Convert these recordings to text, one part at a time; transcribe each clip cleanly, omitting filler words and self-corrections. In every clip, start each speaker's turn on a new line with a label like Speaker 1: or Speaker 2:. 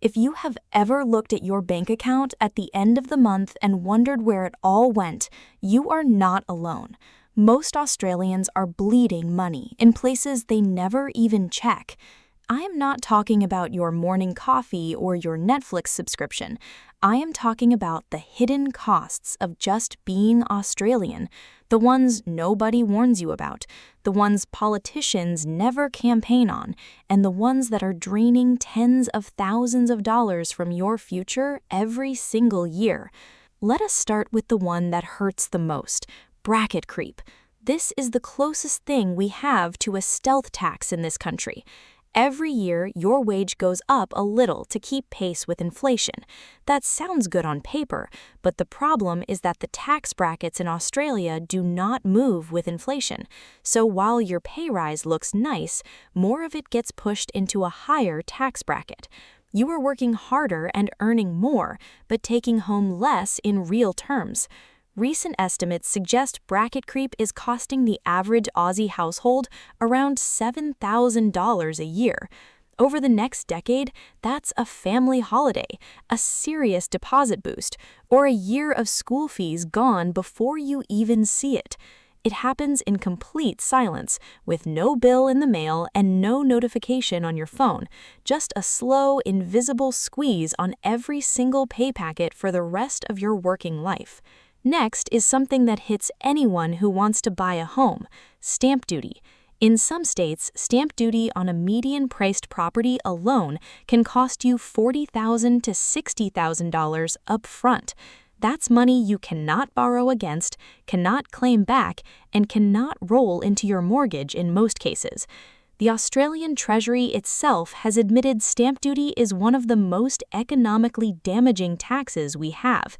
Speaker 1: If you have ever looked at your bank account at the end of the month and wondered where it all went, you are not alone. Most Australians are bleeding money in places they never even check. I am not talking about your morning coffee or your Netflix subscription. I am talking about the hidden costs of just being Australian, the ones nobody warns you about, the ones politicians never campaign on, and the ones that are draining tens of thousands of dollars from your future every single year. Let us start with the one that hurts the most: bracket creep. This is the closest thing we have to a stealth tax in this country. Every year, your wage goes up a little to keep pace with inflation. That sounds good on paper, but the problem is that the tax brackets in Australia do not move with inflation. So while your pay rise looks nice, more of it gets pushed into a higher tax bracket. You are working harder and earning more, but taking home less in real terms. Recent estimates suggest bracket creep is costing the average Aussie household around $7,000 a year. Over the next decade, that's a family holiday, a serious deposit boost, or a year of school fees gone before you even see it. It happens in complete silence, with no bill in the mail and no notification on your phone, just a slow, invisible squeeze on every single pay packet for the rest of your working life. Next is something that hits anyone who wants to buy a home: stamp duty. In some states, stamp duty on a median-priced property alone can cost you $40,000 to $60,000 up front. That's money you cannot borrow against, cannot claim back, and cannot roll into your mortgage in most cases. The Australian Treasury itself has admitted stamp duty is one of the most economically damaging taxes we have.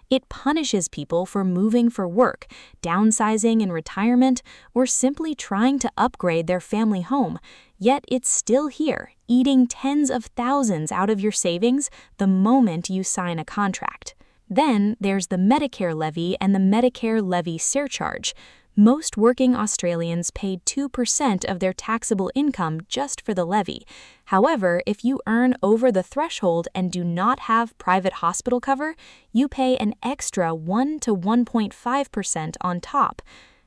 Speaker 1: It punishes people for moving for work, downsizing in retirement, or simply trying to upgrade their family home. Yet it's still here, eating tens of thousands out of your savings the moment you sign a contract. Then there's the Medicare levy and the Medicare levy surcharge. Most working Australians pay 2% of their taxable income just for the levy. However, if you earn over the threshold and do not have private hospital cover, you pay an extra 1 to 1.5% on top.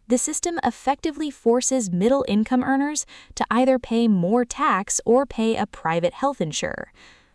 Speaker 1: The system effectively forces middle-income earners to either pay more tax or pay a private health insurer.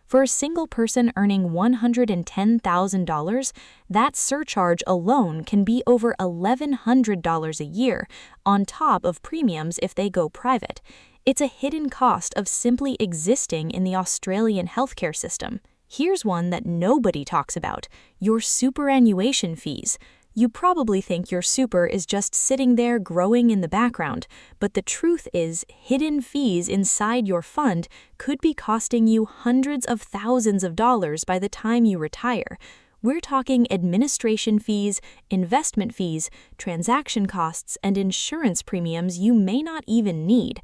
Speaker 1: For a single person earning $110,000, that surcharge alone can be over $1,100 a year, on top of premiums if they go private. It's a hidden cost of simply existing in the Australian healthcare system. Here's one that nobody talks about: your superannuation fees. You probably think your super is just sitting there growing in the background, but the truth is, hidden fees inside your fund could be costing you hundreds of thousands of dollars by the time you retire. We're talking administration fees, investment fees, transaction costs, and insurance premiums you may not even need.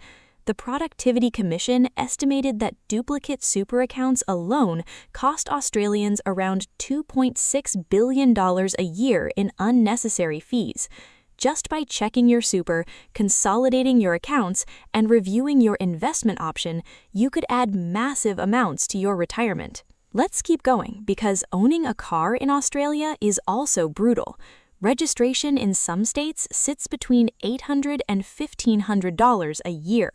Speaker 1: The Productivity Commission estimated that duplicate super accounts alone cost Australians around $2.6 billion a year in unnecessary fees. Just by checking your super, consolidating your accounts, and reviewing your investment option, you could add massive amounts to your retirement. Let's keep going, because owning a car in Australia is also brutal. Registration in some states sits between $800 and $1,500 a year.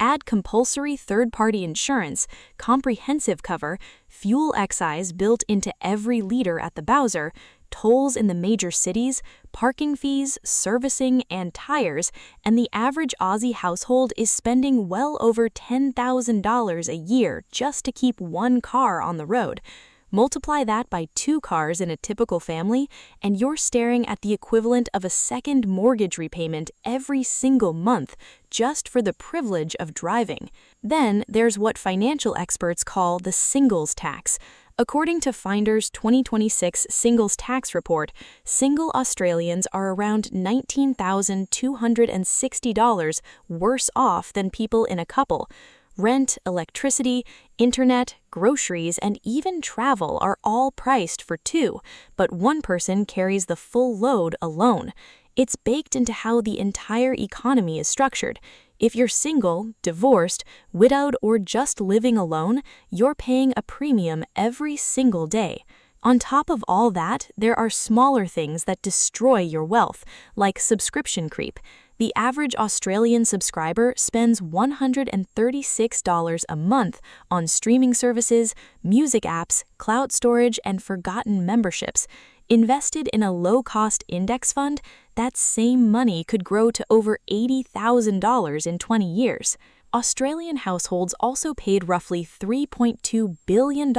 Speaker 1: Add compulsory third-party insurance, comprehensive cover, fuel excise built into every liter at the Bowser, tolls in the major cities, parking fees, servicing, and tires, and the average Aussie household is spending well over $10,000 a year just to keep one car on the road. Multiply that by 2 cars in a typical family, and you're staring at the equivalent of a second mortgage repayment every single month just for the privilege of driving. Then there's what financial experts call the singles tax. According to Finder's 2026 Singles Tax Report, single Australians are around $19,260 worse off than people in a couple. Rent, electricity, internet, groceries, and even travel are all priced for 2, but one person carries the full load alone. It's baked into how the entire economy is structured. If you're single, divorced, widowed, or just living alone, you're paying a premium every single day. On top of all that, there are smaller things that destroy your wealth, like subscription creep. The average Australian subscriber spends $136 a month on streaming services, music apps, cloud storage, and forgotten memberships. Invested in a low-cost index fund, that same money could grow to over $80,000 in 20 years. Australian households also paid roughly $3.2 billion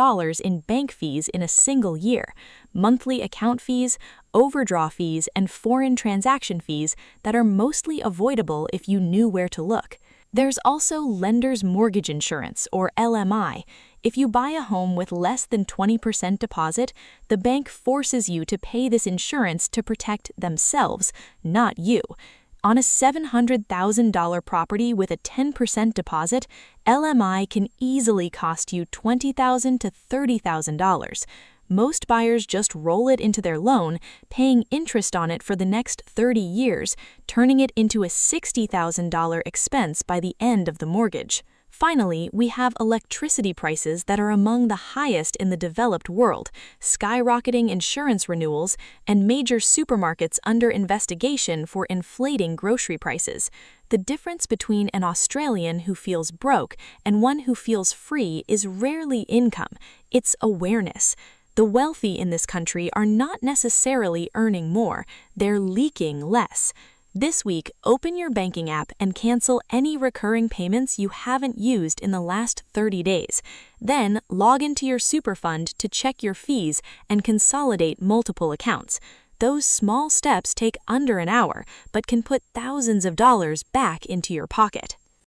Speaker 1: in bank fees in a single year, monthly account fees, overdraw fees, and foreign transaction fees that are mostly avoidable if you knew where to look. There's also lender's mortgage insurance, or LMI. If you buy a home with less than 20% deposit, the bank forces you to pay this insurance to protect themselves, not you. On a $700,000 property with a 10% deposit, LMI can easily cost you $20,000 to $30,000. Most buyers just roll it into their loan, paying interest on it for the next 30 years, turning it into a $60,000 expense by the end of the mortgage. Finally, we have electricity prices that are among the highest in the developed world, skyrocketing insurance renewals, and major supermarkets under investigation for inflating grocery prices. The difference between an Australian who feels broke and one who feels free is rarely income, it's awareness. The wealthy in this country are not necessarily earning more, they're leaking less. This week, open your banking app and cancel any recurring payments you haven't used in the last 30 days. Then, log into your super fund to check your fees and consolidate multiple accounts. Those small steps take under an hour, but can put thousands of dollars back into your pocket.